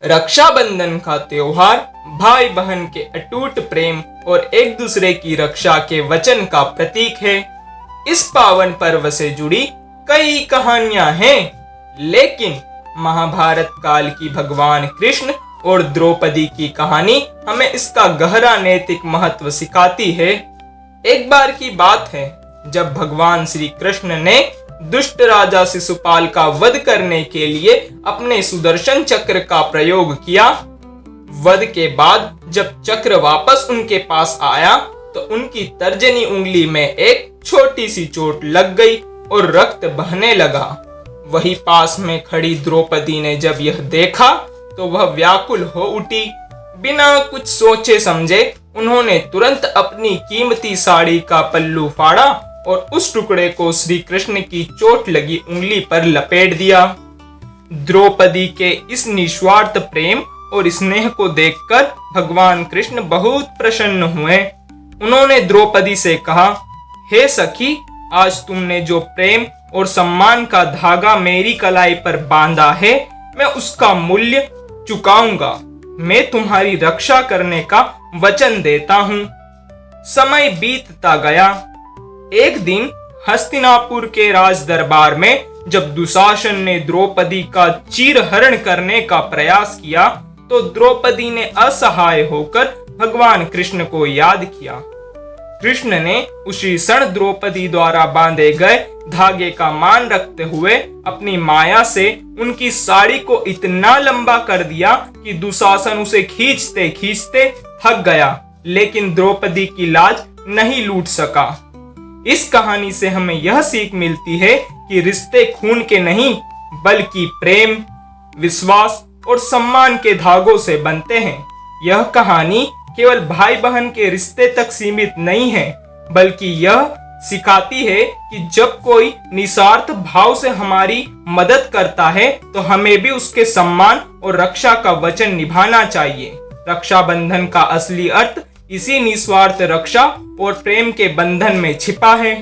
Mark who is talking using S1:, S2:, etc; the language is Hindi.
S1: रक्षाबंधन का त्योहार भाई बहन के अटूट प्रेम और एक दूसरे की रक्षा के वचन का प्रतीक है। इस पावन पर्व से जुड़ी कई कहानियां हैं, लेकिन महाभारत काल की भगवान कृष्ण और द्रौपदी की कहानी हमें इसका गहरा नैतिक महत्व सिखाती है। एक बार की बात है जब भगवान श्री कृष्ण ने दुष्ट राजा शिशुपाल का वध करने के लिए अपने सुदर्शन चक्र का प्रयोग किया। वध के बाद जब चक्र वापस उनके पास आया तो उनकी तर्जनी उंगली में एक छोटी सी चोट लग गई और रक्त बहने लगा। वही पास में खड़ी द्रौपदी ने जब यह देखा तो वह व्याकुल हो उठी। बिना कुछ सोचे समझे उन्होंने तुरंत अपनी कीमती साड़ी का पल्लू फाड़ा और उस टुकड़े को श्री कृष्ण की चोट लगी उंगली पर लपेट दिया। द्रौपदी के इस निस्वार्थ प्रेम और स्नेह को देखकर भगवान कृष्ण बहुत प्रसन्न हुए। उन्होंने द्रौपदी से कहा, हे सखी, आज तुमने जो प्रेम और सम्मान का धागा मेरी कलाई पर बांधा है, मैं उसका मूल्य चुकाऊंगा। मैं तुम्हारी रक्षा करने का वचन देता हूं। समय बीतता गया। एक दिन हस्तिनापुर के राज दरबार में जब दुशासन ने द्रौपदी का चीरहरण करने का प्रयास किया तो द्रौपदी ने असहाय होकर भगवान कृष्ण को याद किया। कृष्ण ने उसी क्षण द्रौपदी द्वारा बांधे गए धागे का मान रखते हुए अपनी माया से उनकी साड़ी को इतना लंबा कर दिया कि दुशासन उसे खींचते खींचते थक गया, लेकिन द्रौपदी की लाज नहीं लूट सका। इस कहानी से हमें यह सीख मिलती है कि रिश्ते खून के नहीं बल्कि प्रेम, विश्वास और सम्मान के धागों से बनते हैं। यह कहानी केवल भाई बहन के रिश्ते तक सीमित नहीं है, बल्कि यह सिखाती है कि जब कोई निस्वार्थ भाव से हमारी मदद करता है तो हमें भी उसके सम्मान और रक्षा का वचन निभाना चाहिए। रक्षाबंधन का असली अर्थ इसी निस्वार्थ रक्षा और प्रेम के बंधन में छिपा है।